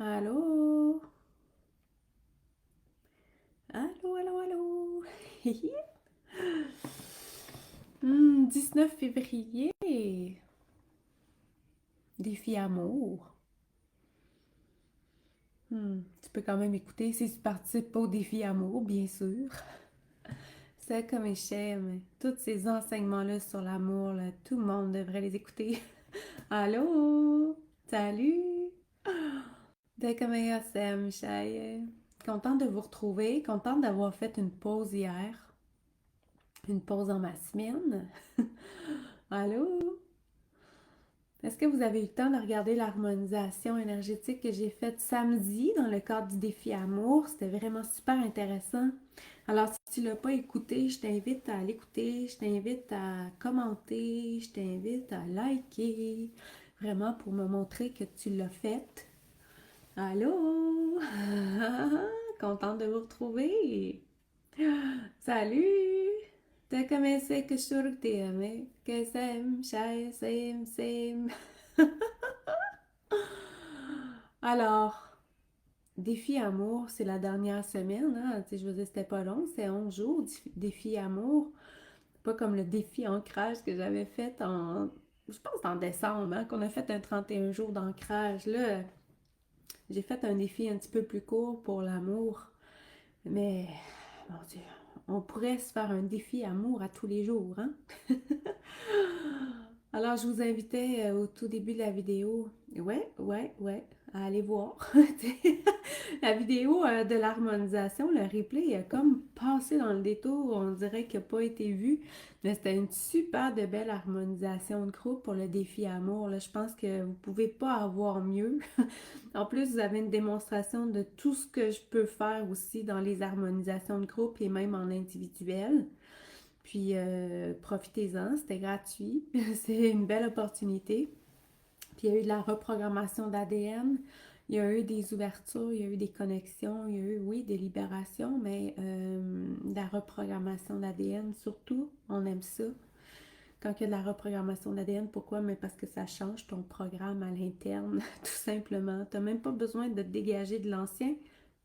Allô? Allô, allô, allô? 19 février. Défi amour. Tu peux quand même écouter si tu participes pas au défi amour, bien sûr. C'est comme j'aime. Tous ces enseignements-là sur l'amour, là, tout le monde devrait les écouter. Allô? Salut? T'es comme Sam, Michel. Contente de vous retrouver. Contente d'avoir fait une pause hier. Une pause dans ma semaine. Allô? Est-ce que vous avez eu le temps de regarder l'harmonisation énergétique que j'ai faite samedi dans le cadre du défi amour? C'était vraiment super intéressant. Alors, si tu ne l'as pas écouté, je t'invite à l'écouter, je t'invite à commenter, je t'invite à liker, vraiment pour me montrer que tu l'as fait. Allô? Contente de vous retrouver. Salut! T'as commencé que je suis sûre que t'es aimé. Que same, shy, same, same. Alors, défi amour, c'est la dernière semaine, hein? Tu sais, je veux dire, c'était pas long, c'est 11 jours, défi amour. Pas comme le défi ancrage que j'avais fait je pense en décembre, hein, qu'on a fait un 31 jours d'ancrage. Là, j'ai fait un défi un petit peu plus court pour l'amour. Mais, mon Dieu, on pourrait se faire un défi amour à tous les jours, hein? Alors, je vous invitais au tout début de la vidéo, ouais, à aller voir. La vidéo de l'harmonisation, le replay a comme passé dans le détour, on dirait qu'il n'a pas été vu, mais c'était une super de belle harmonisation de groupe pour le défi amour. Là, je pense que vous ne pouvez pas avoir mieux. En plus, vous avez une démonstration de tout ce que je peux faire aussi dans les harmonisations de groupe et même en individuel. Puis profitez-en, c'était gratuit. C'est une belle opportunité. Puis il y a eu de la reprogrammation d'ADN, il y a eu des ouvertures, il y a eu des connexions, il y a eu, oui, des libérations, mais de la reprogrammation d'ADN surtout, on aime ça. Quand il y a de la reprogrammation d'ADN, pourquoi? Mais parce que ça change ton programme à l'interne, tout simplement. Tu n'as même pas besoin de te dégager de l'ancien,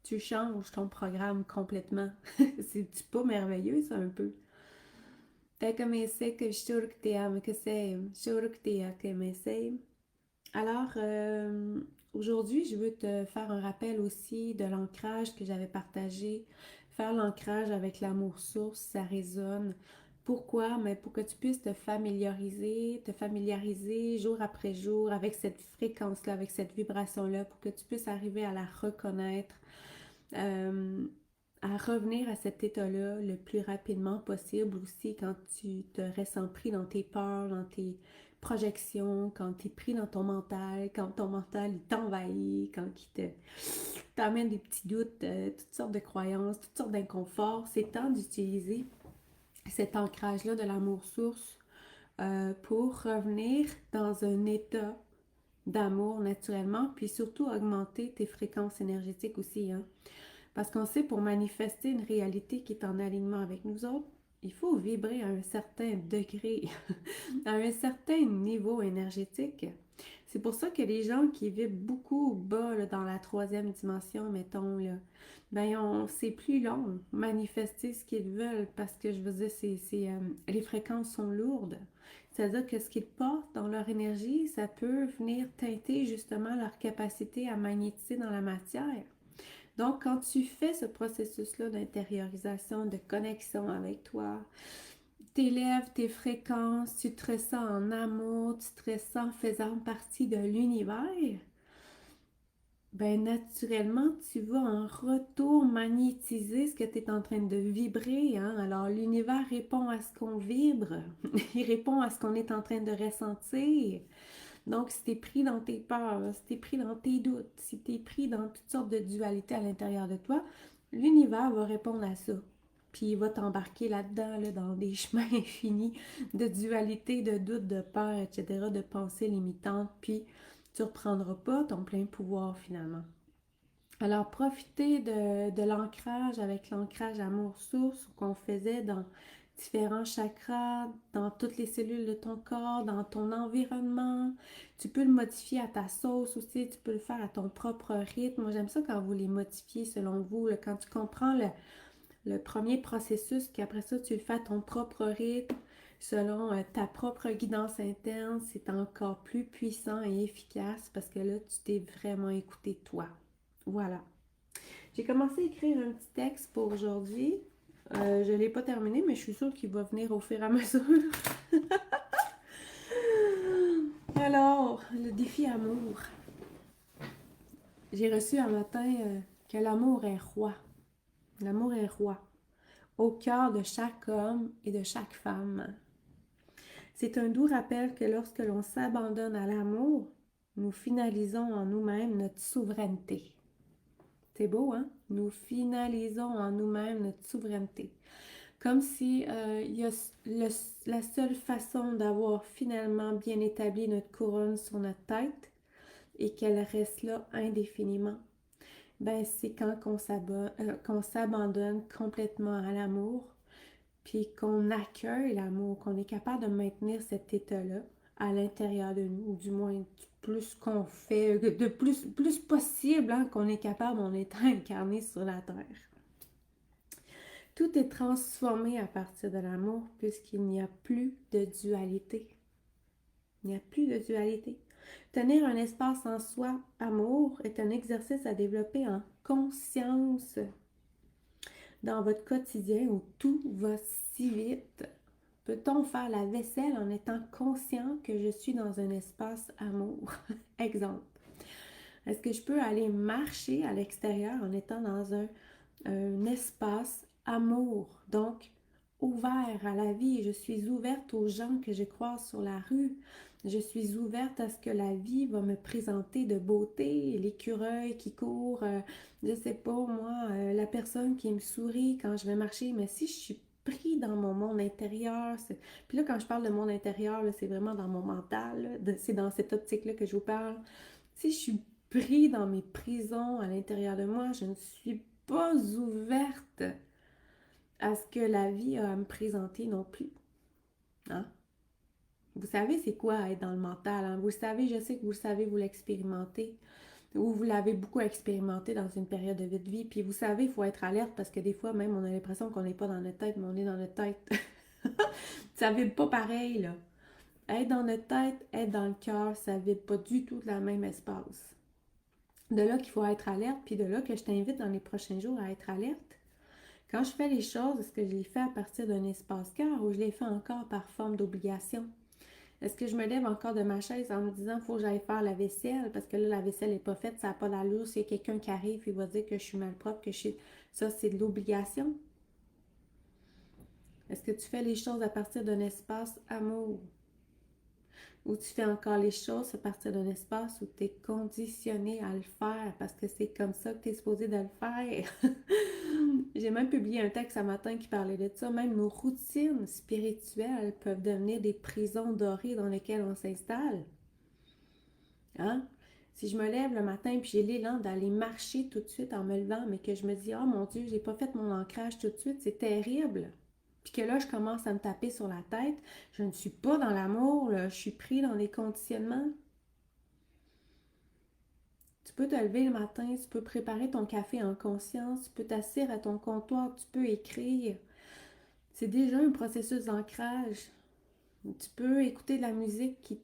tu changes ton programme complètement. C'est pas merveilleux, ça, un peu? T'as commencé que je que t'es à que c'est, je que t'es à commencer. Alors, aujourd'hui, je veux te faire un rappel aussi de l'ancrage que j'avais partagé. Faire l'ancrage avec l'amour source, ça résonne. Pourquoi? Mais pour que tu puisses te familiariser jour après jour avec cette fréquence-là, avec cette vibration-là, pour que tu puisses arriver à la reconnaître, euh, à revenir à cet état-là le plus rapidement possible aussi quand tu te ressens pris dans tes peurs, dans tes projections, quand tu es pris dans ton mental, quand ton mental il t'envahit, quand il t'amène des petits doutes, toutes sortes de croyances, toutes sortes d'inconforts. C'est temps d'utiliser cet ancrage-là de l'amour source pour revenir dans un état d'amour naturellement, puis surtout augmenter tes fréquences énergétiques aussi, hein. Parce qu'on sait, pour manifester une réalité qui est en alignement avec nous autres, il faut vibrer à un certain degré, à un certain niveau énergétique. C'est pour ça que les gens qui vivent beaucoup bas là, dans la troisième dimension, mettons, là, ben c'est plus long manifester ce qu'ils veulent parce que je veux dire, les fréquences sont lourdes. C'est-à-dire que ce qu'ils portent dans leur énergie, ça peut venir teinter justement leur capacité à magnétiser dans la matière. Donc, quand tu fais ce processus-là d'intériorisation, de connexion avec toi, t'élèves tes fréquences, tu te ressens en amour, tu te ressens faisant partie de l'univers, ben naturellement, tu vas en retour magnétiser ce que tu es en train de vibrer, hein? Alors, l'univers répond à ce qu'on vibre, il répond à ce qu'on est en train de ressentir. Donc, si tu es pris dans tes peurs, si tu es pris dans tes doutes, si tu es pris dans toutes sortes de dualités à l'intérieur de toi, l'univers va répondre à ça. Puis il va t'embarquer là-dedans, là, dans des chemins infinis de dualité, de doutes, de peur, etc., de pensées limitantes. Puis tu ne reprendras pas ton plein pouvoir finalement. Alors, profitez de l'ancrage avec l'ancrage amour-source qu'on faisait dans différents chakras dans toutes les cellules de ton corps, dans ton environnement. Tu peux le modifier à ta sauce aussi, tu peux le faire à ton propre rythme. Moi, j'aime ça quand vous les modifiez selon vous, là, quand tu comprends le premier processus, qu'après ça, tu le fais à ton propre rythme, selon ta propre guidance interne, c'est encore plus puissant et efficace parce que là, tu t'es vraiment écouté toi. Voilà. J'ai commencé à écrire un petit texte pour aujourd'hui. Je ne l'ai pas terminé, mais je suis sûre qu'il va venir au fur et à mesure. Alors, le défi amour. J'ai reçu un matin que l'amour est roi. L'amour est roi. Au cœur de chaque homme et de chaque femme. C'est un doux rappel que lorsque l'on s'abandonne à l'amour, nous finalisons en nous-mêmes notre souveraineté. C'est beau, hein? Nous finalisons en nous-mêmes notre souveraineté. Comme si il y a la seule façon d'avoir finalement bien établi notre couronne sur notre tête et qu'elle reste là indéfiniment, ben c'est quand qu'on s'abandonne complètement à l'amour, puis qu'on accueille l'amour, qu'on est capable de maintenir cet état-là à l'intérieur de nous, ou du moins plus qu'on fait, de plus possible hein, qu'on est capable en étant incarné sur la terre. Tout est transformé à partir de l'amour puisqu'il n'y a plus de dualité. Il n'y a plus de dualité. Tenir un espace en soi, amour, est un exercice à développer en conscience dans votre quotidien où tout va si vite. Peut-on faire la vaisselle en étant conscient que je suis dans un espace amour? Exemple. Est-ce que je peux aller marcher à l'extérieur en étant dans un espace amour, donc ouvert à la vie? Je suis ouverte aux gens que je croise sur la rue. Je suis ouverte à ce que la vie va me présenter de beauté, l'écureuil qui court, je sais pas moi, la personne qui me sourit quand je vais marcher. Mais si je suis pris dans mon monde intérieur, puis là quand je parle de monde intérieur, c'est vraiment dans mon mental, c'est dans cette optique-là que je vous parle. Si je suis pris dans mes prisons à l'intérieur de moi, je ne suis pas ouverte à ce que la vie a à me présenter non plus. Hein? Vous savez c'est quoi être dans le mental. Hein? Vous le savez, je sais que vous le savez, vous l'expérimentez. Ou vous l'avez beaucoup expérimenté dans une période de votre vie. Puis vous savez, il faut être alerte parce que des fois même, on a l'impression qu'on n'est pas dans notre tête, mais on est dans notre tête. Ça vibre pas pareil, là. Être dans notre tête, être dans le cœur, ça vibre pas du tout de la même espace. De là qu'il faut être alerte, puis de là que je t'invite dans les prochains jours à être alerte. Quand je fais les choses, est-ce que je les fais à partir d'un espace cœur ou je les fais encore par forme d'obligation? Est-ce que je me lève encore de ma chaise en me disant faut que j'aille faire la vaisselle parce que là la vaisselle n'est pas faite, ça n'a pas d'allure, s'il y a quelqu'un qui arrive, il va dire que je suis malpropre, que je suis... Ça, c'est de l'obligation. Est-ce que tu fais les choses à partir d'un espace amour? Ou tu fais encore les choses à partir d'un espace où tu es conditionné à le faire parce que c'est comme ça que tu es supposé de le faire. J'ai même publié un texte ce matin qui parlait de ça. Même nos routines spirituelles peuvent devenir des prisons dorées dans lesquelles on s'installe. Hein? Si je me lève le matin puis j'ai l'élan d'aller marcher tout de suite en me levant, mais que je me dis, oh mon Dieu, j'ai pas fait mon ancrage tout de suite, c'est terrible. Puis que là, je commence à me taper sur la tête, je ne suis pas dans l'amour, là, je suis pris dans des conditionnements. Tu peux te lever le matin, tu peux préparer ton café en conscience, tu peux t'asseoir à ton comptoir, tu peux écrire. C'est déjà un processus d'ancrage. Tu peux écouter de la musique qui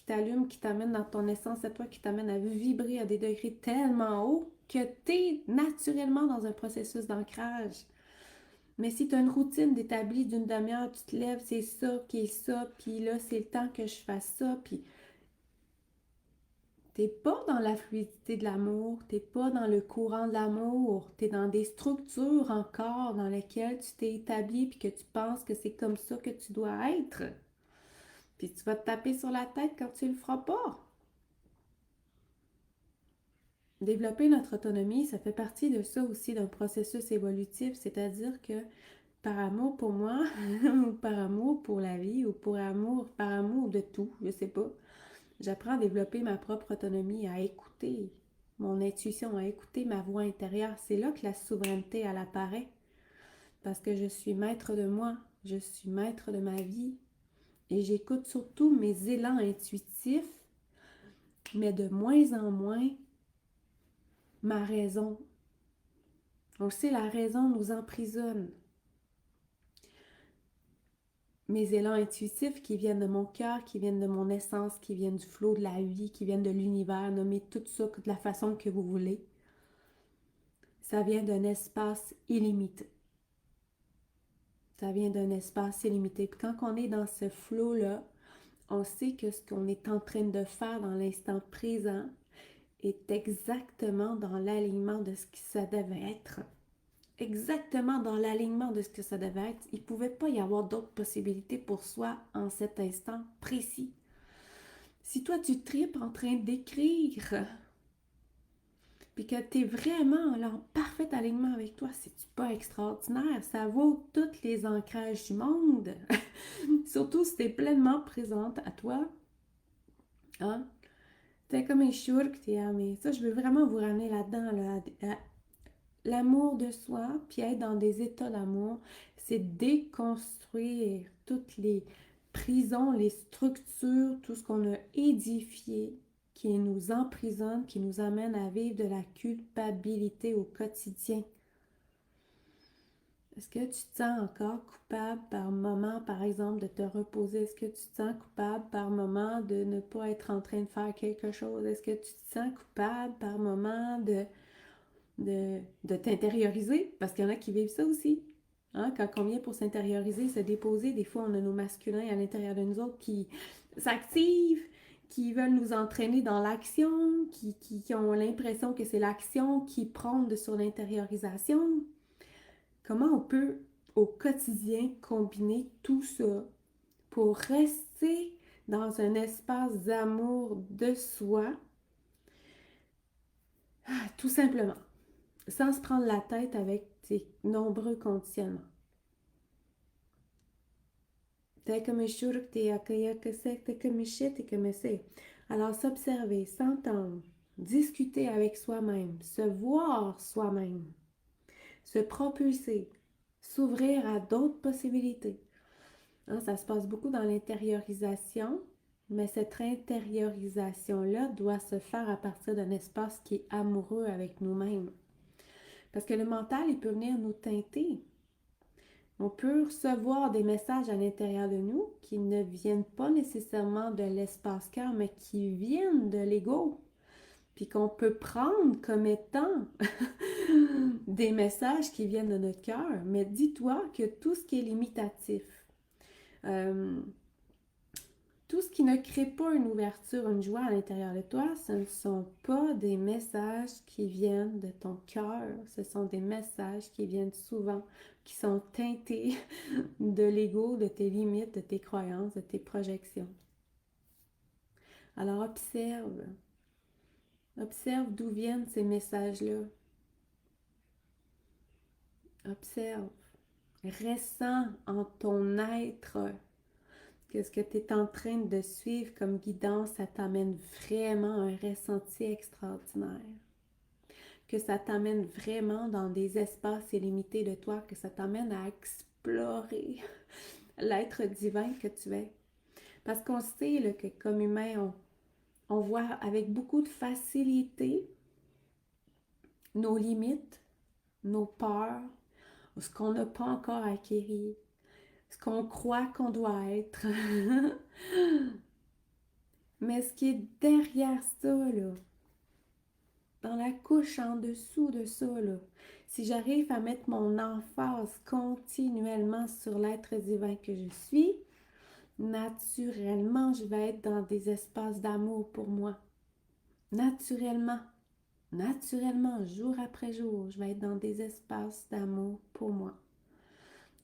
t'allume, qui t'amène dans ton essence à toi, qui t'amène à vibrer à des degrés tellement hauts que tu es naturellement dans un processus d'ancrage. Mais si tu as une routine d'établie d'une demi-heure, tu te lèves, c'est ça qui est ça, puis là, c'est le temps que je fasse ça, puis t'es pas dans la fluidité de l'amour, t'es pas dans le courant de l'amour, t'es dans des structures encore dans lesquelles tu t'es établi puis que tu penses que c'est comme ça que tu dois être. Puis tu vas te taper sur la tête quand tu le feras pas. Développer notre autonomie, ça fait partie de ça aussi d'un processus évolutif, c'est-à-dire que par amour pour moi, ou par amour pour la vie, ou par amour de tout, je sais pas, j'apprends à développer ma propre autonomie, à écouter mon intuition, à écouter ma voix intérieure. C'est là que la souveraineté, elle apparaît, parce que je suis maître de moi. je suis maître de ma vie et j'écoute surtout mes élans intuitifs, mais de moins en moins ma raison. On le sait, la raison nous emprisonne. Mes élans intuitifs qui viennent de mon cœur, qui viennent de mon essence, qui viennent du flot de la vie, qui viennent de l'univers, nommez tout ça de la façon que vous voulez. Ça vient d'un espace illimité. Ça vient d'un espace illimité. Puis quand on est dans ce flot-là, on sait que ce qu'on est en train de faire dans l'instant présent est exactement dans l'alignement de ce que ça devait être. Exactement dans l'alignement de ce que ça devait être. Il ne pouvait pas y avoir d'autres possibilités pour soi en cet instant précis. Si toi, tu tripes en train d'écrire, puis que tu es vraiment là, en parfait alignement avec toi, c'est-tu pas extraordinaire? Ça vaut tous les ancrages du monde. Surtout si tu es pleinement présente à toi. Hein? T'es comme un chour que tu es, mais ça, je veux vraiment vous ramener là-dedans, là, à l'amour de soi, puis être dans des états d'amour, c'est déconstruire toutes les prisons, les structures, tout ce qu'on a édifié qui nous emprisonne, qui nous amène à vivre de la culpabilité au quotidien. Est-ce que tu te sens encore coupable par moment, par exemple, de te reposer? Est-ce que tu te sens coupable par moment de ne pas être en train de faire quelque chose? Est-ce que tu te sens coupable par moment de t'intérioriser? Parce qu'il y en a qui vivent ça aussi. Hein? Quand on vient pour s'intérioriser, se déposer, des fois, on a nos masculins à l'intérieur de nous autres qui s'activent, qui veulent nous entraîner dans l'action, qui ont l'impression que c'est l'action qui prône sur l'intériorisation. Comment on peut, au quotidien, combiner tout ça pour rester dans un espace d'amour de soi, tout simplement, sans se prendre la tête avec tes nombreux conditionnements. Alors, s'observer, s'entendre, discuter avec soi-même, se voir soi-même, se propulser, s'ouvrir à d'autres possibilités. Hein, ça se passe beaucoup dans l'intériorisation, mais cette intériorisation-là doit se faire à partir d'un espace qui est amoureux avec nous-mêmes. Parce que le mental, il peut venir nous teinter. On peut recevoir des messages à l'intérieur de nous qui ne viennent pas nécessairement de l'espace cœur, mais qui viennent de l'ego. Puis qu'on peut prendre comme étant des messages qui viennent de notre cœur. Mais dis-toi que tout ce qui est limitatif, tout ce qui ne crée pas une ouverture, une joie à l'intérieur de toi, ce ne sont pas des messages qui viennent de ton cœur. Ce sont des messages qui viennent souvent, qui sont teintés de l'ego, de tes limites, de tes croyances, de tes projections. Alors observe. Observe d'où viennent ces messages-là. Observe. Ressens en ton être que ce que tu es en train de suivre comme guidance, ça t'amène vraiment un ressenti extraordinaire. Que ça t'amène vraiment dans des espaces illimités de toi, que ça t'amène à explorer l'être divin que tu es. Parce qu'on sait là, que comme humain, on voit avec beaucoup de facilité nos limites, nos peurs, ce qu'on n'a pas encore acquis, ce qu'on croit qu'on doit être. Mais ce qui est derrière ça, là, dans la couche en dessous de ça, là, si j'arrive à mettre mon emphase continuellement sur l'être divin que je suis, naturellement, je vais être dans des espaces d'amour pour moi. Naturellement, jour après jour, je vais être dans des espaces d'amour pour moi.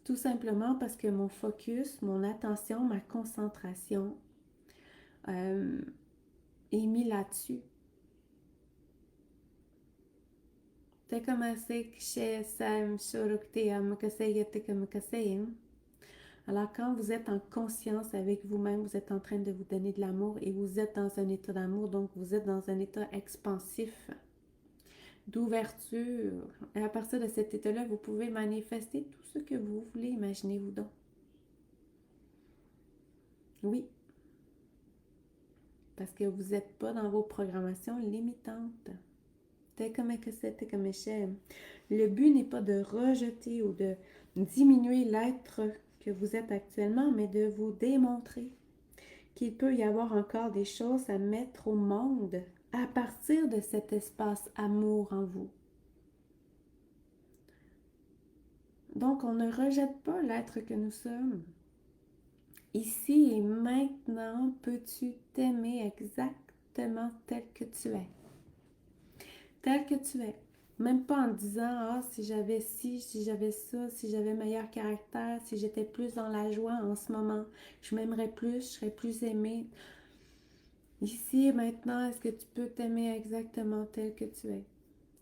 Tout simplement parce que mon focus, mon attention, ma concentration est mis là-dessus. Alors quand vous êtes en conscience avec vous-même, vous êtes en train de vous donner de l'amour et vous êtes dans un état d'amour, donc vous êtes dans un état expansif, d'ouverture. Et à partir de cet état-là, vous pouvez manifester tout ce que vous voulez, imaginez-vous donc. Oui, parce que vous n'êtes pas dans vos programmations limitantes. T'es comme que c'est, t'es comme cher. Le but n'est pas de rejeter ou de diminuer l'être que vous êtes actuellement, mais de vous démontrer qu'il peut y avoir encore des choses à mettre au monde à partir de cet espace amour en vous. Donc, on ne rejette pas l'être que nous sommes. Ici et maintenant, peux-tu t'aimer exactement tel que tu es? Tel que tu es. Même pas en disant, ah, si j'avais ci, si j'avais ça, si j'avais meilleur caractère, si j'étais plus dans la joie en ce moment, je m'aimerais plus, je serais plus aimée. Ici et maintenant, est-ce que tu peux t'aimer exactement tel que tu es?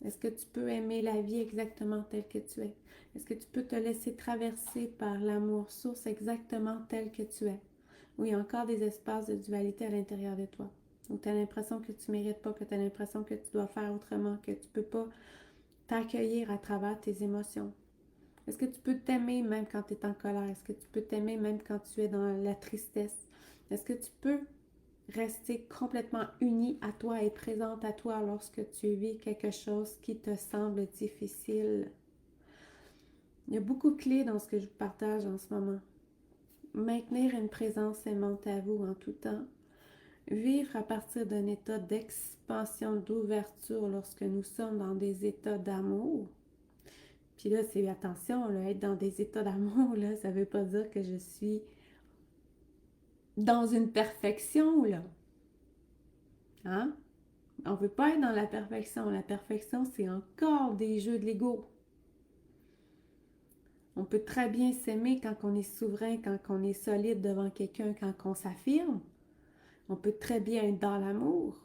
Est-ce que tu peux aimer la vie exactement telle que tu es? Est-ce que tu peux te laisser traverser par l'amour source exactement tel que tu es? Oui, il y a encore des espaces de dualité à l'intérieur de toi. Où tu as l'impression que tu ne mérites pas, que tu as l'impression que tu dois faire autrement, que tu ne peux pas t'accueillir à travers tes émotions. Est-ce que tu peux t'aimer même quand tu es en colère? Est-ce que tu peux t'aimer même quand tu es dans la tristesse? Est-ce que tu peux rester complètement unie à toi et présente à toi lorsque tu vis quelque chose qui te semble difficile? Il y a beaucoup de clés dans ce que je vous partage en ce moment. Maintenir une présence aimante à vous en tout temps. Vivre à partir d'un état d'expansion, d'ouverture lorsque nous sommes dans des états d'amour. Puis là, c'est attention, là, être dans des états d'amour, là, ça veut pas dire que je suis dans une perfection, là. Hein? On ne veut pas être dans la perfection. La perfection, c'est encore des jeux de l'ego. On peut très bien s'aimer quand on est souverain, quand on est solide devant quelqu'un, quand on s'affirme. On peut très bien être dans l'amour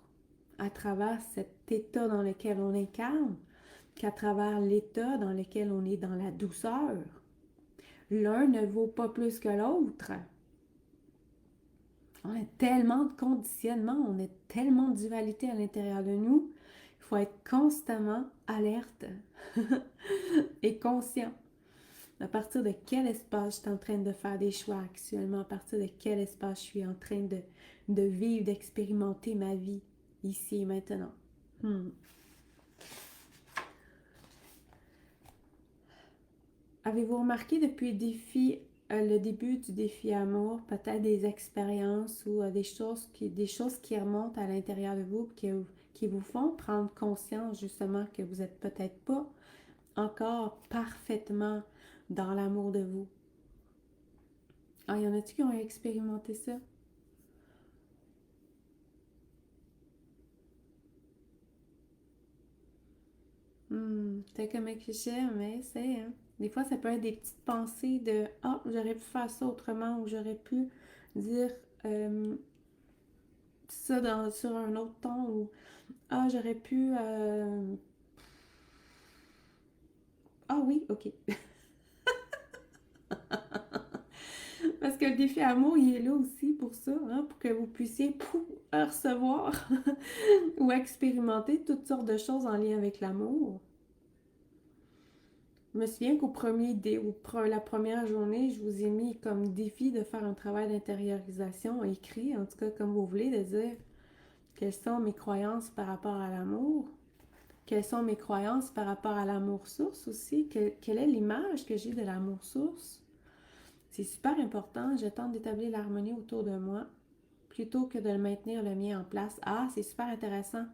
à travers cet état dans lequel on incarne, qu'à travers l'état dans lequel on est dans la douceur. L'un ne vaut pas plus que l'autre. On a tellement de conditionnement, on a tellement de dualité à l'intérieur de nous. Il faut être constamment alerte et conscient. À partir de quel espace je suis en train de faire des choix actuellement? À partir de quel espace je suis en train de vivre, d'expérimenter ma vie ici et maintenant? Avez-vous remarqué depuis le début du défi amour, peut-être des expériences ou des choses qui remontent à l'intérieur de vous, qui vous font prendre conscience justement que vous n'êtes peut-être pas encore parfaitement dans l'amour de vous? Ah, y en a-tu qui ont expérimenté ça? C'est comme un cliché, mais c'est, hein. Des fois, ça peut être des petites pensées de ah, j'aurais pu faire ça autrement ou j'aurais pu dire euh, ça sur un autre ton ou ah, j'aurais pu. Ah oui, ok. Parce que le défi amour, il est là aussi pour ça, hein, pour que vous puissiez recevoir ou expérimenter toutes sortes de choses en lien avec l'amour. Je me souviens la première journée, je vous ai mis comme défi de faire un travail d'intériorisation écrit, en tout cas comme vous voulez, de dire quelles sont mes croyances par rapport à l'amour, quelles sont mes croyances par rapport à l'amour source aussi, quelle est l'image que j'ai de l'amour source. C'est super important, je tente d'établir l'harmonie autour de moi plutôt que de maintenir le mien en place. Ah, c'est super intéressant.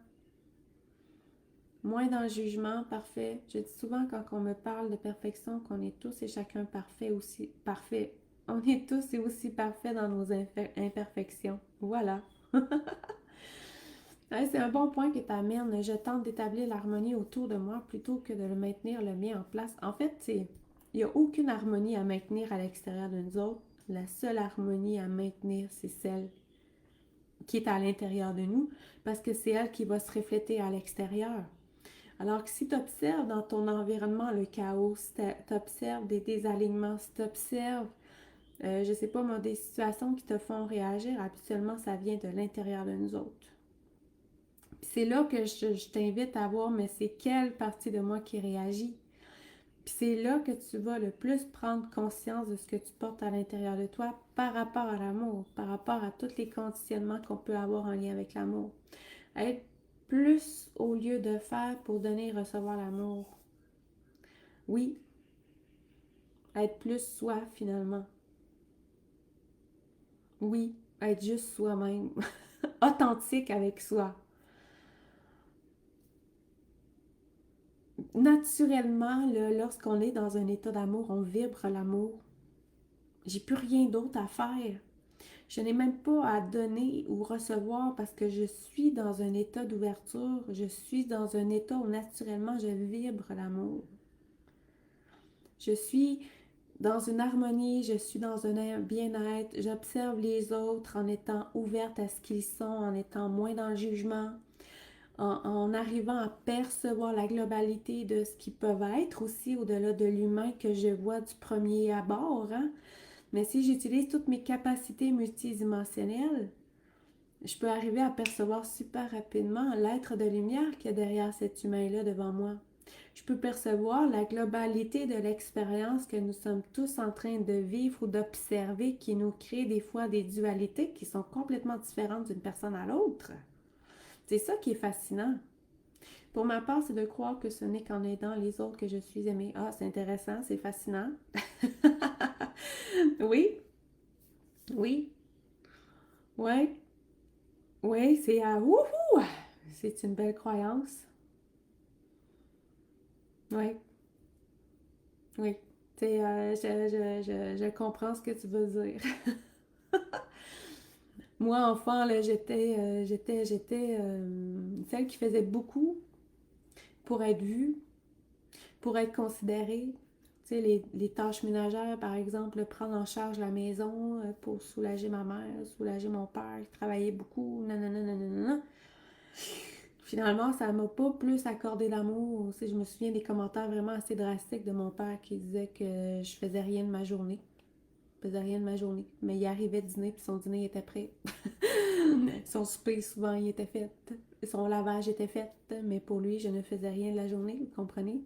Moins dans le jugement, parfait. Je dis souvent quand on me parle de perfection qu'on est tous et chacun parfait aussi. Parfait. On est tous et aussi parfaits dans nos imperfections. Voilà. Ouais, c'est un bon point que tu amènes. Je tente d'établir l'harmonie autour de moi plutôt que de le maintenir le mien en place. En fait, il n'y a aucune harmonie à maintenir à l'extérieur de nous autres. La seule harmonie à maintenir, c'est celle qui est à l'intérieur de nous parce que c'est elle qui va se refléter à l'extérieur. Alors que si tu observes dans ton environnement le chaos, si tu observes des désalignements, si tu observes, je sais pas moi, des situations qui te font réagir, habituellement ça vient de l'intérieur de nous autres. Puis c'est là que je t'invite à voir, mais c'est quelle partie de moi qui réagit? Puis c'est là que tu vas le plus prendre conscience de ce que tu portes à l'intérieur de toi par rapport à l'amour, par rapport à tous les conditionnements qu'on peut avoir en lien avec l'amour. Être plus au lieu de faire pour donner et recevoir l'amour. Oui, être plus soi finalement. Oui, être juste soi-même. Authentique avec soi. Naturellement, là, lorsqu'on est dans un état d'amour, on vibre l'amour. J'ai plus rien d'autre à faire. Je n'ai même pas à donner ou recevoir parce que je suis dans un état d'ouverture. Je suis dans un état où naturellement je vibre l'amour. Je suis dans une harmonie, je suis dans un bien-être. J'observe les autres en étant ouverte à ce qu'ils sont, en étant moins dans le jugement, en arrivant à percevoir la globalité de ce qu'ils peuvent être aussi au-delà de l'humain que je vois du premier abord. Hein? Mais si j'utilise toutes mes capacités multidimensionnelles, je peux arriver à percevoir super rapidement l'être de lumière qu'il y a derrière cet humain-là devant moi. Je peux percevoir la globalité de l'expérience que nous sommes tous en train de vivre ou d'observer qui nous crée des fois des dualités qui sont complètement différentes d'une personne à l'autre. C'est ça qui est fascinant. Pour ma part, c'est de croire que ce n'est qu'en aidant les autres que je suis aimée. Ah, c'est intéressant, c'est fascinant. Oui, oui, oui, oui, c'est à wouhou! C'est une belle croyance. Oui, oui. Je comprends ce que tu veux dire. Moi, enfant, là, j'étais celle qui faisait beaucoup pour être vue, pour être considérée. Tu sais, les tâches ménagères, par exemple, prendre en charge la maison pour soulager ma mère, soulager mon père qui travaillait beaucoup, nanana, nanana. Finalement, ça m'a pas plus accordé d'amour. Tu sais, je me souviens des commentaires vraiment assez drastiques de mon père qui disait que je faisais rien de ma journée. Je faisais rien de ma journée. Mais il arrivait dîner, puis son dîner était prêt. Son souper, souvent, il était fait. Son lavage était fait. Mais pour lui, je ne faisais rien de la journée, vous comprenez?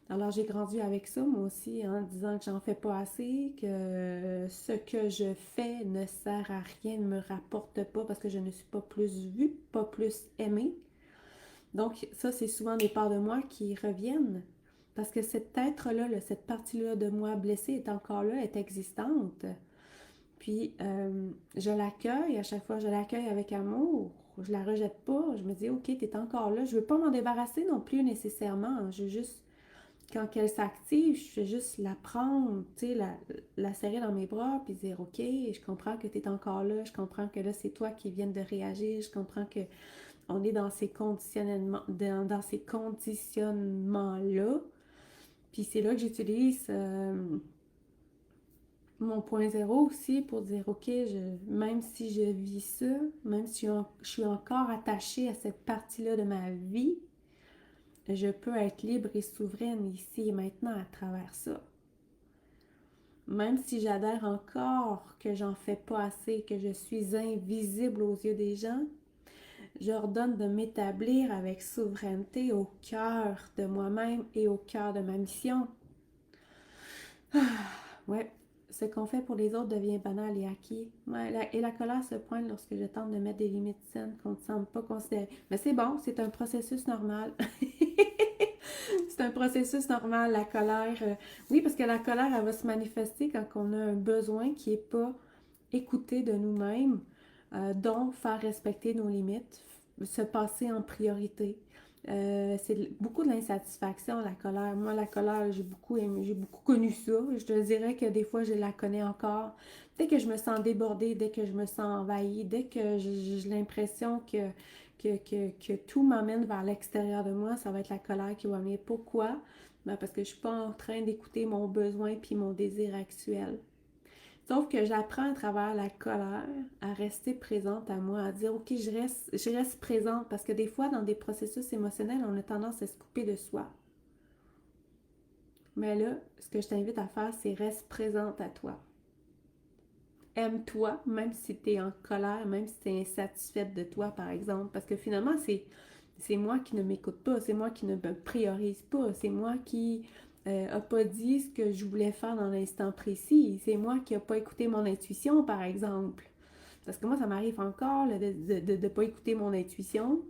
Alors, j'ai grandi avec ça, moi aussi, en disant que j'en fais pas assez, que ce que je fais ne sert à rien, ne me rapporte pas parce que je ne suis pas plus vue, pas plus aimée. Donc, ça, c'est souvent des parts de moi qui reviennent. Parce que cet être-là, cette partie-là de moi blessée est encore là, est existante. Puis, je l'accueille, à chaque fois, je l'accueille avec amour. Je la rejette pas. Je me dis, OK, t'es encore là. Je veux pas m'en débarrasser non plus nécessairement. Je veux juste, quand elle s'active, je vais juste la prendre, tu sais, la serrer dans mes bras, puis dire, OK, je comprends que t'es encore là. Je comprends que là, c'est toi qui viens de réagir. Je comprends que on est dans ces conditionnements, dans ces conditionnements-là. Puis c'est là que j'utilise mon point zéro aussi pour dire, OK, même si je vis ça, même si je suis encore attachée à cette partie-là de ma vie, je peux être libre et souveraine ici et maintenant à travers ça. Même si j'adhère encore que j'en fais pas assez, que je suis invisible aux yeux des gens, j'ordonne de m'établir avec souveraineté au cœur de moi-même et au cœur de ma mission. Ouais, ce qu'on fait pour les autres devient banal et acquis. Ouais, et la colère se pointe lorsque je tente de mettre des limites saines qu'on ne semble pas considérer. Mais c'est bon, c'est un processus normal. C'est un processus normal, la colère. Oui, parce que la colère, elle va se manifester quand on a un besoin qui n'est pas écouté de nous-mêmes, donc faire respecter nos limites, se passer en priorité. C'est beaucoup de l'insatisfaction, la colère. Moi, la colère, j'ai beaucoup connu ça. Je te dirais que des fois, je la connais encore. Dès que je me sens débordée, dès que je me sens envahie, dès que j'ai l'impression que tout m'amène vers l'extérieur de moi, ça va être la colère qui va venir. Pourquoi? Ben parce que je ne suis pas en train d'écouter mon besoin puis mon désir actuel. Sauf que j'apprends à travers la colère à rester présente à moi, à dire ok, je reste présente parce que des fois, dans des processus émotionnels, on a tendance à se couper de soi. Mais là, ce que je t'invite à faire, c'est reste présente à toi. Aime-toi, même si tu es en colère, même si tu es insatisfaite de toi, par exemple. Parce que finalement, c'est moi qui ne m'écoute pas, c'est moi qui ne me priorise pas, c'est moi qui n'a pas dit ce que je voulais faire dans l'instant précis. C'est moi qui n'ai pas écouté mon intuition, par exemple. Parce que moi, ça m'arrive encore là, de ne pas écouter mon intuition.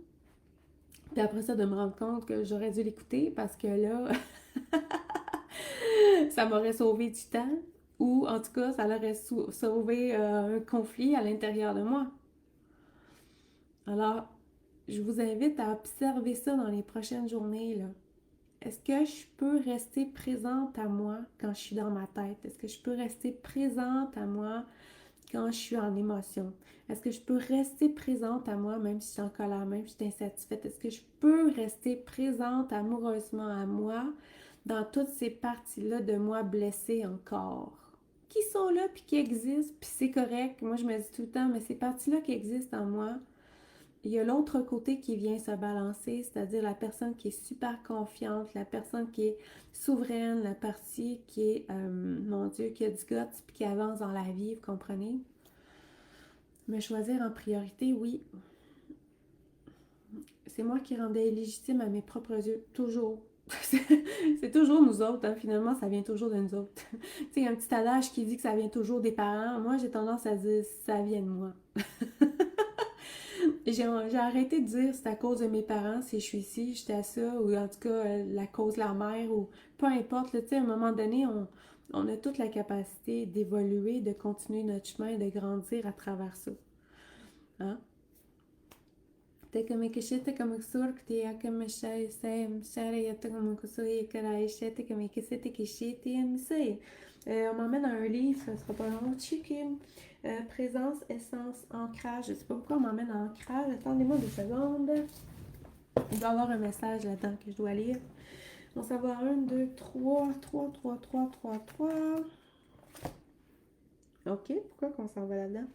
Puis après ça, de me rendre compte que j'aurais dû l'écouter parce que là, ça m'aurait sauvé du temps. Ou en tout cas, ça aurait sauvé un conflit à l'intérieur de moi. Alors, je vous invite à observer ça dans les prochaines journées, là. Est-ce que je peux rester présente à moi quand je suis dans ma tête? Est-ce que je peux rester présente à moi quand je suis en émotion? Est-ce que je peux rester présente à moi même si je suis en colère, même si je suis insatisfaite? Est-ce que je peux rester présente amoureusement à moi dans toutes ces parties-là de moi blessées encore? Qui sont là puis qui existent, puis c'est correct. Moi, je me dis tout le temps, mais ces parties-là qui existent en moi, il y a l'autre côté qui vient se balancer, c'est-à-dire la personne qui est super confiante, la personne qui est souveraine, la partie qui est, mon Dieu, qui a du guts puis qui avance dans la vie, vous comprenez? Me choisir en priorité, oui. C'est moi qui rendais légitime à mes propres yeux, toujours. C'est toujours nous autres, hein. Finalement, ça vient toujours de nous autres. Tu sais, il y a un petit adage qui dit que ça vient toujours des parents. Moi, j'ai tendance à dire ça vient de moi. J'ai arrêté de dire c'est à cause de mes parents si je suis ici, j'étais à ça, ou en tout cas la cause de la mère, ou peu importe. Tu sais, à un moment donné, on a toute la capacité d'évoluer, de continuer notre chemin, de grandir à travers ça. Hein? Te comme que shete comme sur que te comme shay sem share te comme que so et que la shete comme que c'était que shete me. On m'emmène à un livre, ça sera pas long. Chicken, présence, essence, ancrage. Je sais pas pourquoi on m'emmène à ancrage. Attendez-moi 2 secondes. Il doit y avoir un message là-dedans que je dois lire. On va savoir 1, 2, 3, 3, 3, 3, 3, 3. Ok, pourquoi qu'on s'en va là-dedans?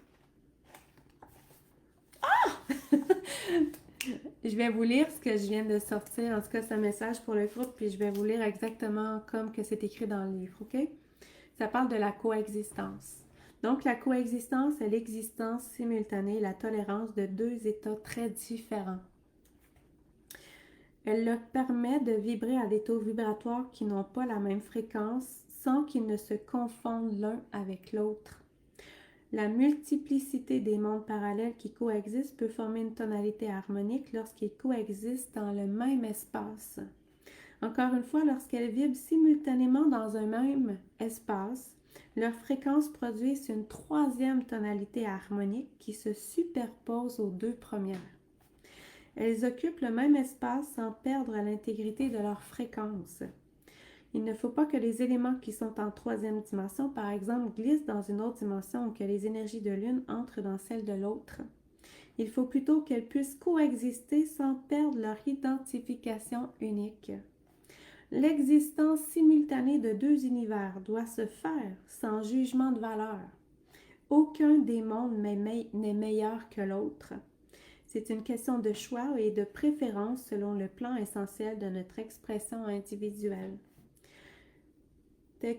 Je vais vous lire ce que je viens de sortir. En tout cas, c'est un message pour le groupe, puis je vais vous lire exactement comme que c'est écrit dans le livre, ok? Ça parle de la coexistence. Donc, la coexistence est l'existence simultanée, la tolérance de 2 états très différents. Elle leur permet de vibrer à des taux vibratoires qui n'ont pas la même fréquence sans qu'ils ne se confondent l'un avec l'autre. La multiplicité des mondes parallèles qui coexistent peut former une tonalité harmonique lorsqu'ils coexistent dans le même espace. Encore une fois, lorsqu'elles vibrent simultanément dans un même espace, leurs fréquences produisent une 3e tonalité harmonique qui se superpose aux 2 premières. Elles occupent le même espace sans perdre l'intégrité de leur fréquence. Il ne faut pas que les éléments qui sont en 3e dimension, par exemple, glissent dans une autre dimension ou que les énergies de l'une entrent dans celle de l'autre. Il faut plutôt qu'elles puissent coexister sans perdre leur identification unique. L'existence simultanée de 2 univers doit se faire sans jugement de valeur. Aucun des mondes n'est meilleur que l'autre. C'est une question de choix et de préférence selon le plan essentiel de notre expression individuelle. C'est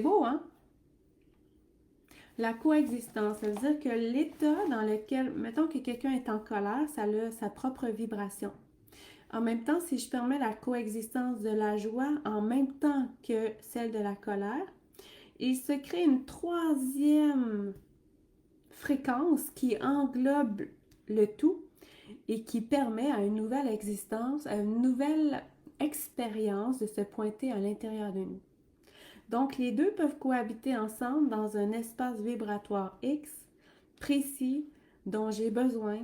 beau, hein? La coexistence, ça veut dire que l'état dans lequel, mettons que quelqu'un est en colère, ça a sa propre vibration. En même temps, si je permets la coexistence de la joie en même temps que celle de la colère, il se crée une 3e fréquence qui englobe le tout et qui permet à une nouvelle existence, à une nouvelle expérience de se pointer à l'intérieur de nous. Donc, les deux peuvent cohabiter ensemble dans un espace vibratoire X précis dont j'ai besoin,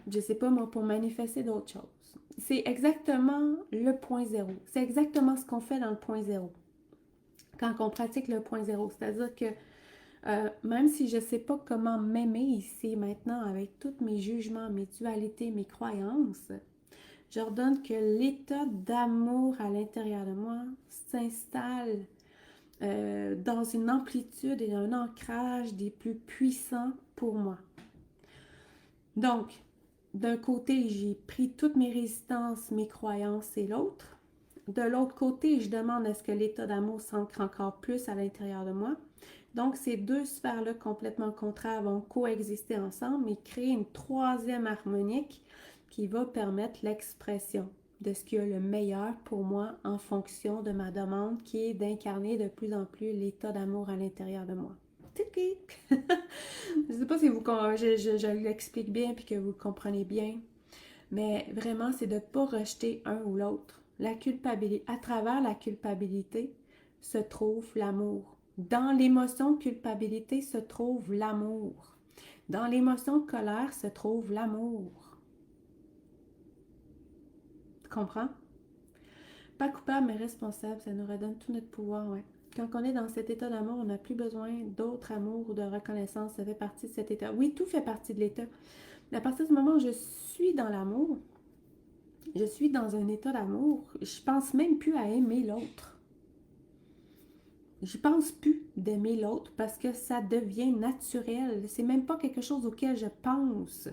je ne sais pas moi, pour manifester d'autres choses. C'est exactement le point zéro. C'est exactement ce qu'on fait dans le point zéro. Quand on pratique le point zéro. C'est-à-dire que même si je ne sais pas comment m'aimer ici maintenant avec tous mes jugements, mes dualités, mes croyances, j'ordonne que l'état d'amour à l'intérieur de moi s'installe dans une amplitude et un ancrage des plus puissants pour moi. Donc, d'un côté, j'ai pris toutes mes résistances, mes croyances et l'autre. De l'autre côté, je demande à ce que l'état d'amour s'ancre encore plus à l'intérieur de moi. Donc, ces 2 sphères-là complètement contraires vont coexister ensemble et créer une 3e harmonique qui va permettre l'expression de ce qui est le meilleur pour moi en fonction de ma demande qui est d'incarner de plus en plus l'état d'amour à l'intérieur de moi. Je ne sais pas si je l'explique bien puis que vous le comprenez bien, mais vraiment, c'est de ne pas rejeter un ou l'autre. La culpabilité, à travers la culpabilité se trouve l'amour. Dans l'émotion culpabilité se trouve l'amour. Dans l'émotion colère se trouve l'amour. Tu comprends? Pas coupable, mais responsable, ça nous redonne tout notre pouvoir, ouais. Quand on est dans cet état d'amour, on n'a plus besoin d'autre amour ou de reconnaissance. Ça fait partie de cet état. Oui, tout fait partie de l'état. Mais à partir du moment où je suis dans l'amour, je suis dans un état d'amour, je pense même plus à aimer l'autre. Je pense plus d'aimer l'autre parce que ça devient naturel. C'est même pas quelque chose auquel je pense.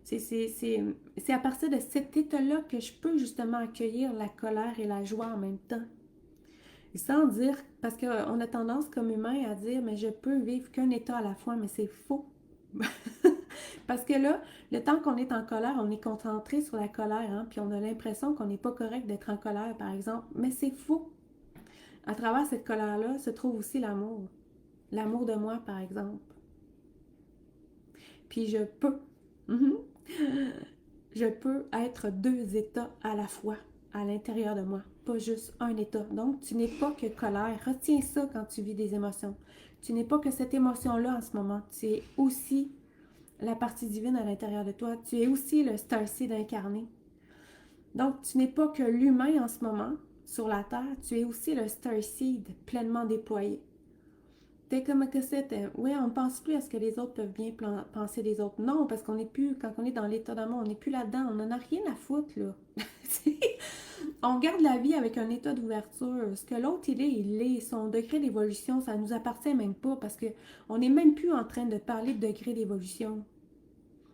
C'est à partir de cet état-là que je peux justement accueillir la colère et la joie en même temps. Et sans dire, parce qu'on a tendance comme humain à dire, mais je peux vivre qu'un état à la fois, mais c'est faux. Parce que là, le temps qu'on est en colère, on est concentré sur la colère, hein, puis on a l'impression qu'on n'est pas correct d'être en colère, par exemple. Mais c'est faux. À travers cette colère-là se trouve aussi l'amour. L'amour de moi, par exemple. Puis je peux. Mhm. Je peux être deux états à la fois à l'intérieur de moi, pas juste un état. Donc, tu n'es pas que colère. Retiens ça quand tu vis des émotions. Tu n'es pas que cette émotion-là en ce moment. Tu es aussi la partie divine à l'intérieur de toi. Tu es aussi le starseed incarné. Donc, tu n'es pas que l'humain en ce moment sur la Terre. Tu es aussi le starseed pleinement déployé. T'es comme que c'était. Oui, on ne pense plus à ce que les autres peuvent bien penser des autres. Non, parce qu'on n'est plus, quand on est dans l'état d'amour, on n'est plus là-dedans. On n'en a rien à foutre, là. On regarde la vie avec un état d'ouverture. Ce que l'autre, il est, il est. Son degré d'évolution, ça ne nous appartient même pas parce qu'on n'est même plus en train de parler de degré d'évolution.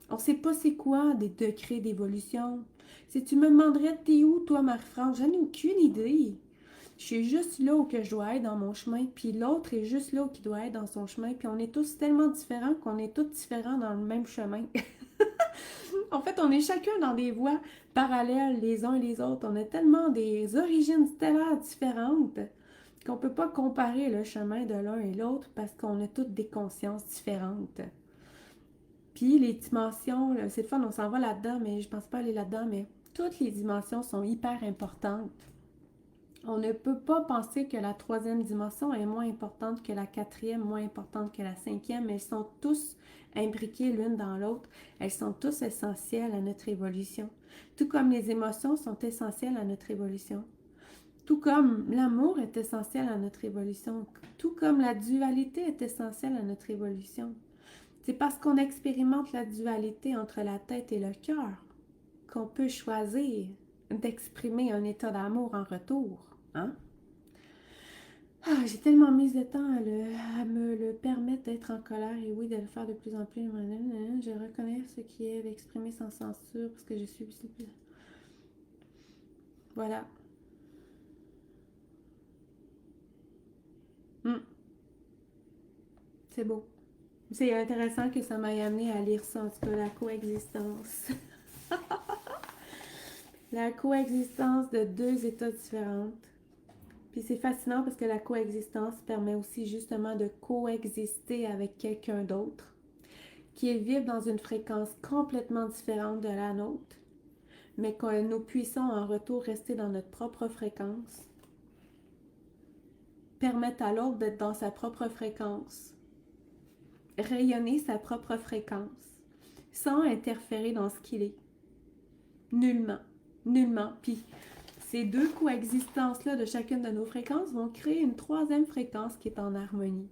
On ne sait pas c'est quoi des degrés d'évolution. Si tu me demanderais, t'es où, toi, Marie-France? J'en ai aucune idée. Je suis juste là où que je dois être dans mon chemin, puis l'autre est juste là où il doit être dans son chemin, puis on est tous tellement différents qu'on est tous différents dans le même chemin. En fait, on est chacun dans des voies parallèles les uns les autres. On a tellement des origines stellaires différentes qu'on ne peut pas comparer le chemin de l'un et l'autre parce qu'on a toutes des consciences différentes. Puis les dimensions, c'est le fun, on s'en va là-dedans, mais je pense pas aller là-dedans, mais toutes les dimensions sont hyper importantes. On ne peut pas penser que la troisième dimension est moins importante que la quatrième, moins importante que la cinquième. Elles sont tous imbriquées l'une dans l'autre. Elles sont tous essentielles à notre évolution. Tout comme les émotions sont essentielles à notre évolution. Tout comme l'amour est essentiel à notre évolution. Tout comme la dualité est essentielle à notre évolution. C'est parce qu'on expérimente la dualité entre la tête et le cœur qu'on peut choisir d'exprimer un état d'amour en retour. Hein? Ah, j'ai tellement mis de temps à me le permettre d'être en colère et oui, de le faire de plus en plus. Je reconnais ce qui est d'exprimer sans censure parce que je suis... Voilà. Mm, c'est beau. C'est intéressant que ça m'ait amené à lire ça, en tout cas, la coexistence. La coexistence de deux états différents. Puis c'est fascinant parce que la coexistence permet aussi justement de coexister avec quelqu'un d'autre qui vibre dans une fréquence complètement différente de la nôtre, mais que nous puissions en retour rester dans notre propre fréquence, permettre à l'autre d'être dans sa propre fréquence, rayonner sa propre fréquence, sans interférer dans ce qu'il est. Nullement. Nullement. Puis ces deux coexistences-là de chacune de nos fréquences vont créer une troisième fréquence qui est en harmonie.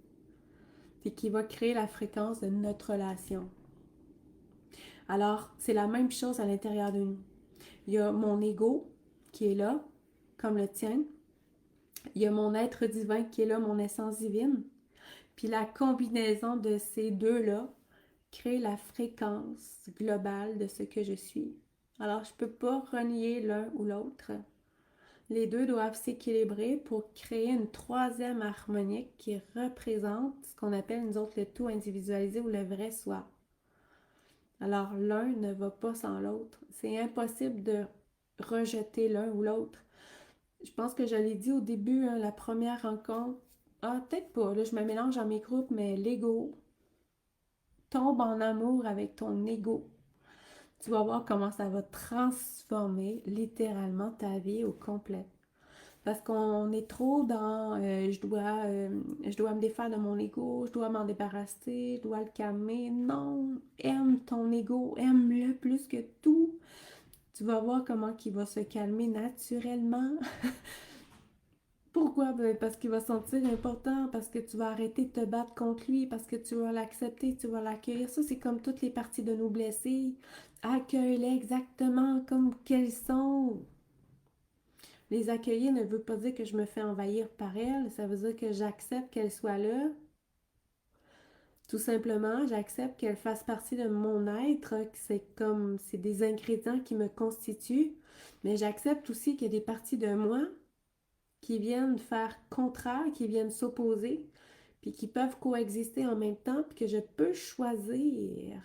Et qui va créer la fréquence de notre relation. Alors, c'est la même chose à l'intérieur de nous. Il y a mon ego qui est là, comme le tien. Il y a mon être divin qui est là, mon essence divine. Puis la combinaison de ces deux-là crée la fréquence globale de ce que je suis. Alors, je ne peux pas renier l'un ou l'autre. Les deux doivent s'équilibrer pour créer une troisième harmonique qui représente ce qu'on appelle, nous autres, le tout individualisé ou le vrai soi. Alors, l'un ne va pas sans l'autre. C'est impossible de rejeter l'un ou l'autre. Je pense que je l'ai dit au début, hein, la première rencontre. Ah, peut-être pas, là, je me mélange dans mes groupes, mais l'ego. Tombe en amour avec ton ego. Tu vas voir comment ça va transformer littéralement ta vie au complet. Parce qu'on est trop dans je dois me défaire de mon ego, je dois m'en débarrasser, je dois le calmer. Non, aime ton ego, aime-le plus que tout. Tu vas voir comment il va se calmer naturellement. Pourquoi? Ben, parce qu'il va se sentir important, parce que tu vas arrêter de te battre contre lui, parce que tu vas l'accepter, tu vas l'accueillir. Ça, c'est comme toutes les parties de nos blessés. Accueille-les exactement comme qu'elles sont. Les accueillir ne veut pas dire que je me fais envahir par elles, ça veut dire que j'accepte qu'elles soient là. Tout simplement, j'accepte qu'elles fassent partie de mon être, que c'est des ingrédients qui me constituent, mais j'accepte aussi qu'il y a des parties de moi qui viennent faire contraire, qui viennent s'opposer, puis qui peuvent coexister en même temps, puis que je peux choisir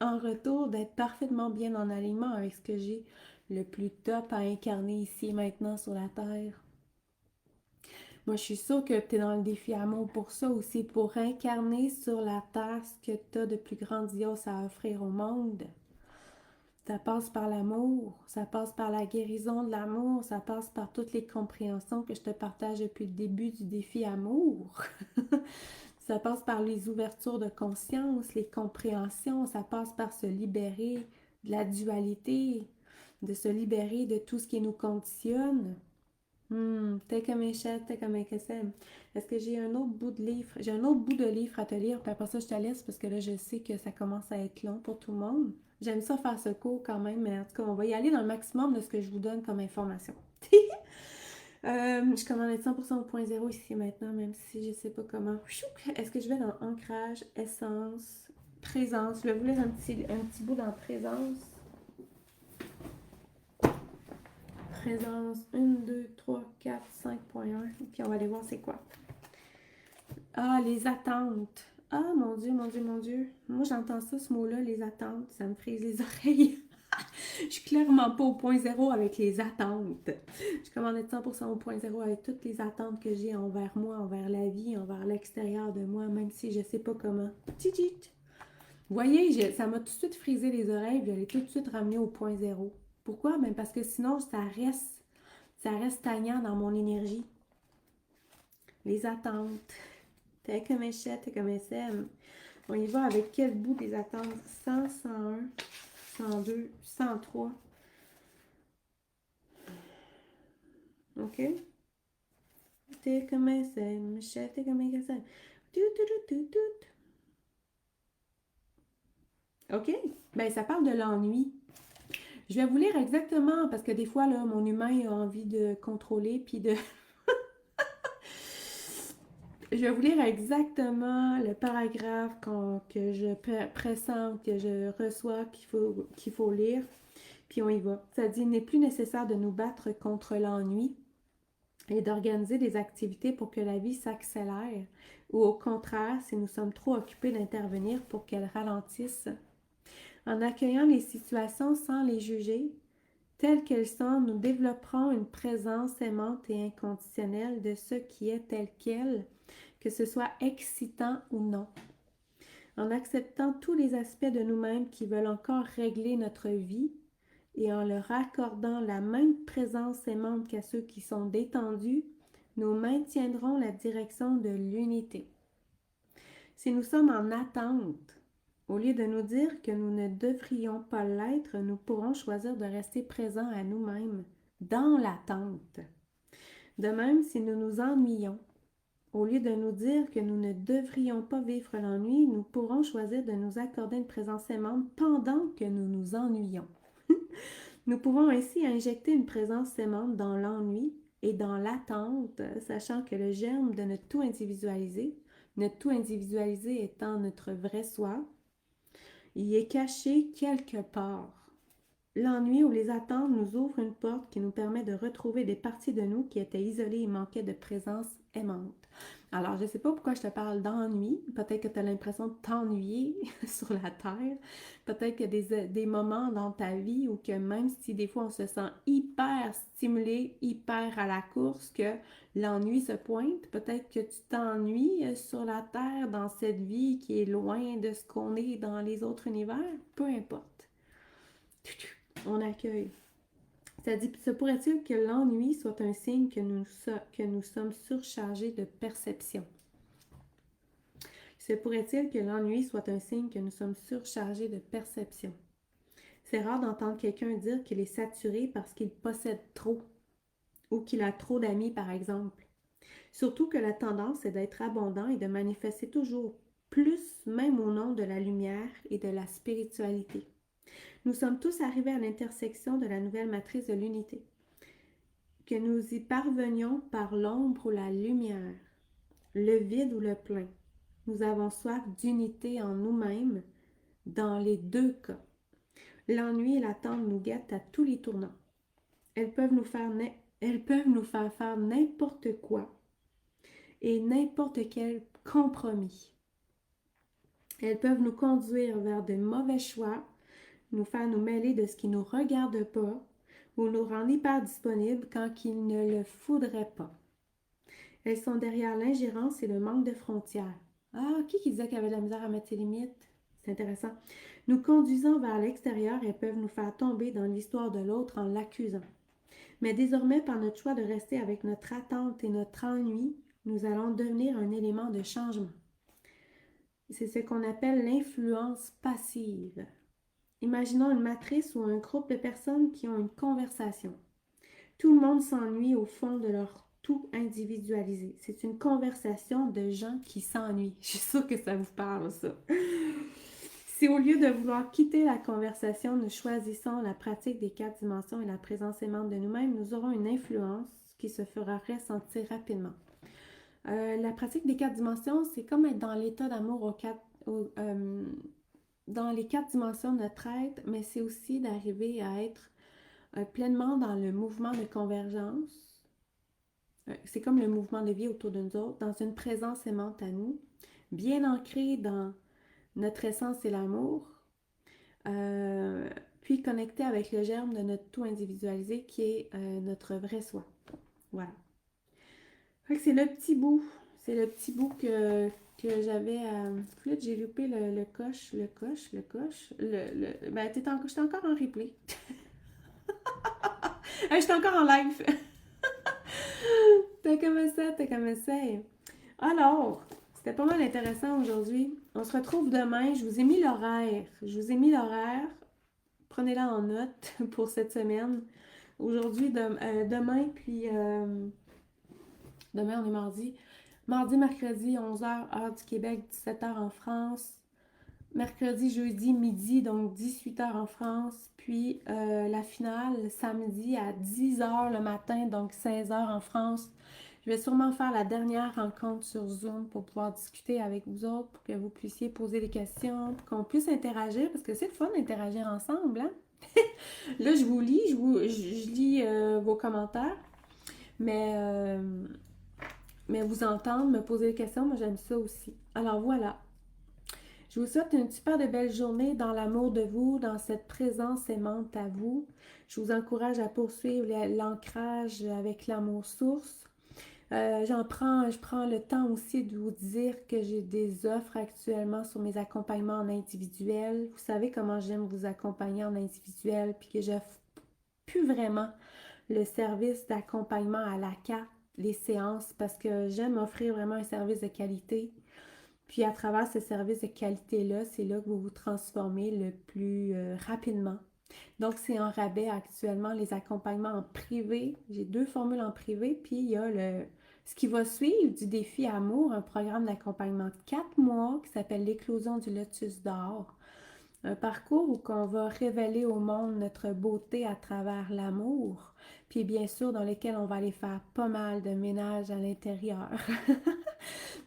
en retour d'être parfaitement bien en alignement avec ce que j'ai le plus top à incarner ici et maintenant sur la Terre. Moi, je suis sûre que tu es dans le défi amour pour ça aussi, pour incarner sur la Terre ce que tu as de plus grandiose à offrir au monde. Ça passe par l'amour, ça passe par la guérison de l'amour, ça passe par toutes les compréhensions que je te partage depuis le début du défi amour. Ça passe par les ouvertures de conscience, les compréhensions, ça passe par se libérer de la dualité, de se libérer de tout ce qui nous conditionne. T'es comme un chat, t'es comme un SM. Est-ce que j'ai un autre bout de livre? J'ai un autre bout de livre à te lire, puis après ça, je te laisse parce que là, je sais que ça commence à être long pour tout le monde. J'aime ça faire ce cours quand même, mais en tout cas, on va y aller dans le maximum de ce que je vous donne comme information. Je commande être 100% au point zéro ici maintenant, même si je sais pas comment. Est-ce que je vais dans ancrage, essence, présence? Je vais vous lire un petit bout dans présence. Présence 1, 2, 3, 4, 5.1. Puis on va aller voir c'est quoi. Ah, les attentes. Ah, mon Dieu, mon Dieu, mon Dieu. Moi, j'entends ça, ce mot-là, les attentes. Ça me frise les oreilles. Je suis clairement pas au point zéro avec les attentes. Je commande être 100% au point zéro avec toutes les attentes que j'ai envers moi, envers la vie, envers l'extérieur de moi, même si je sais pas comment. Tchit! Vous voyez, ça m'a tout de suite frisé les oreilles, puis je l'ai tout de suite ramené au point zéro. Pourquoi? Ben parce que sinon, ça reste stagnant dans mon énergie. Les attentes. T'es comme un chat, t'es comme un SM. On y va avec quel bout des attentes? 100, 101, 102, 103. OK? T'es comme un SM, chat, t'es comme un SM. OK? Ben, ça parle de l'ennui. Je vais vous lire exactement, parce que des fois, là, mon humain a envie de contrôler, puis de... Je vais vous lire exactement le paragraphe que je pressens, que je reçois, qu'il faut lire, puis on y va. Ça dit, il n'est plus nécessaire de nous battre contre l'ennui et d'organiser des activités pour que la vie s'accélère, ou au contraire, si nous sommes trop occupés d'intervenir pour qu'elle ralentisse. En accueillant les situations sans les juger, telles qu'elles sont, nous développerons une présence aimante et inconditionnelle de ce qui est tel quel, que ce soit excitant ou non. En acceptant tous les aspects de nous-mêmes qui veulent encore régler notre vie et en leur accordant la même présence aimante qu'à ceux qui sont détendus, nous maintiendrons la direction de l'unité. Si nous sommes en attente, au lieu de nous dire que nous ne devrions pas l'être, nous pourrons choisir de rester présents à nous-mêmes, dans l'attente. De même, si nous nous ennuyons, au lieu de nous dire que nous ne devrions pas vivre l'ennui, nous pourrons choisir de nous accorder une présence aimante pendant que nous nous ennuyons. Nous pouvons ainsi injecter une présence aimante dans l'ennui et dans l'attente, sachant que le germe de notre tout individualisé étant notre vrai soi, il est caché quelque part. L'ennui ou les attentes nous ouvrent une porte qui nous permet de retrouver des parties de nous qui étaient isolées et manquaient de présence aimante. Alors, je ne sais pas pourquoi je te parle d'ennui. Peut-être que tu as l'impression de t'ennuyer sur la terre. Peut-être qu'il y a des moments dans ta vie où que même si des fois on se sent hyper stimulé, hyper à la course, que l'ennui se pointe, peut-être que tu t'ennuies sur la terre dans cette vie qui est loin de ce qu'on est dans les autres univers. Peu importe. On accueille. Ça dit, se pourrait-il que l'ennui soit un signe que nous sommes surchargés de perception? Se pourrait-il que l'ennui soit un signe que nous sommes surchargés de perception? C'est rare d'entendre quelqu'un dire qu'il est saturé parce qu'il possède trop ou qu'il a trop d'amis, par exemple. Surtout que la tendance est d'être abondant et de manifester toujours plus, même au nom de la lumière et de la spiritualité. Nous sommes tous arrivés à l'intersection de la nouvelle matrice de l'unité. Que nous y parvenions par l'ombre ou la lumière, le vide ou le plein. Nous avons soif d'unité en nous-mêmes dans les deux cas. L'ennui et l'attente nous guettent à tous les tournants. Elles peuvent nous faire faire n'importe quoi et n'importe quel compromis. Elles peuvent nous conduire vers de mauvais choix, nous faire nous mêler de ce qui ne nous regarde pas ou nous rendre hyper disponibles quand il ne le faudrait pas. Elles sont derrière l'ingérence et le manque de frontières. Ah, qui disait qu'il avait de la misère à mettre ses limites? C'est intéressant. Nous conduisant vers l'extérieur, elles peuvent nous faire tomber dans l'histoire de l'autre en l'accusant. Mais désormais, par notre choix de rester avec notre attente et notre ennui, nous allons devenir un élément de changement. C'est ce qu'on appelle l'influence passive. Imaginons une matrice ou un groupe de personnes qui ont une conversation. Tout le monde s'ennuie au fond de leur tout individualisé. C'est une conversation de gens qui s'ennuient. Je suis sûre que ça vous parle, ça. Si au lieu de vouloir quitter la conversation, nous choisissons la pratique des 4 dimensions et la présence aimante de nous-mêmes, nous aurons une influence qui se fera ressentir rapidement. La pratique des 4 dimensions, c'est comme être dans l'état d'amour dans les 4 dimensions de notre être, mais c'est aussi d'arriver à être pleinement dans le mouvement de convergence. C'est comme le mouvement de vie autour de nous autres, dans une présence aimante à nous, bien ancrée dans notre essence et l'amour, puis connecté avec le germe de notre tout individualisé qui est notre vrai soi. Voilà. Fait que c'est le petit bout. C'est le petit bout que j'avais à... Là, j'ai loupé le coche. Ben, j'étais encore en replay. J'étais encore en live. T'as comme ça. Alors, c'était pas mal intéressant aujourd'hui. On se retrouve demain. Je vous ai mis l'horaire. Prenez-la en note pour cette semaine. Aujourd'hui, demain, puis demain, on est mardi. Mardi, mercredi, 11h, heure du Québec, 17h en France. Mercredi, jeudi, midi, donc 18h en France. Puis la finale, samedi à 10h le matin, donc 16h en France. Je vais sûrement faire la dernière rencontre sur Zoom pour pouvoir discuter avec vous autres, pour que vous puissiez poser des questions, pour qu'on puisse interagir, parce que c'est le fun d'interagir ensemble, hein? Là, je vous lis, je lis vos commentaires, mais, mais vous entendre, me poser des questions, moi j'aime ça aussi. Alors voilà. Je vous souhaite une super de belle journée dans l'amour de vous, dans cette présence aimante à vous. Je vous encourage à poursuivre l'ancrage avec l'amour source. Je prends le temps aussi de vous dire que j'ai des offres actuellement sur mes accompagnements en individuel. Vous savez comment j'aime vous accompagner en individuel, puis que j'offre plus vraiment le service d'accompagnement à la carte, les séances, parce que j'aime offrir vraiment un service de qualité. Puis à travers ce service de qualité-là, c'est là que vous vous transformez le plus rapidement. Donc, c'est en rabais actuellement les accompagnements en privé. J'ai 2 formules en privé, puis il y a ce qui va suivre du défi Amour, un programme d'accompagnement de 4 mois qui s'appelle l'éclosion du lotus d'or. Un parcours où on va révéler au monde notre beauté à travers l'amour, puis bien sûr dans lequel on va aller faire pas mal de ménage à l'intérieur.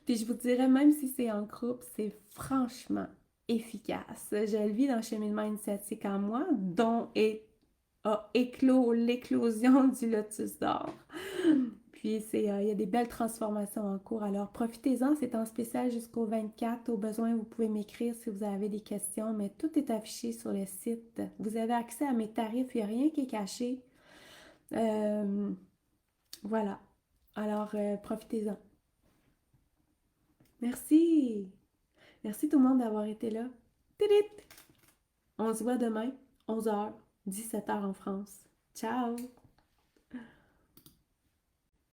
Puis je vous dirais, même si c'est en groupe, c'est franchement efficace. Je le vis dans le cheminement initiatique en moi, dont est a éclos l'éclosion du lotus d'or. Puis, il y a des belles transformations en cours. Alors, profitez-en, c'est en spécial jusqu'au 24. Au besoin, vous pouvez m'écrire si vous avez des questions, mais tout est affiché sur le site. Vous avez accès à mes tarifs, il n'y a rien qui est caché. Euh, voilà. Alors, profitez-en. Merci. Merci tout le monde d'avoir été là. Tidit! On se voit demain, 11h, 17h en France. Ciao!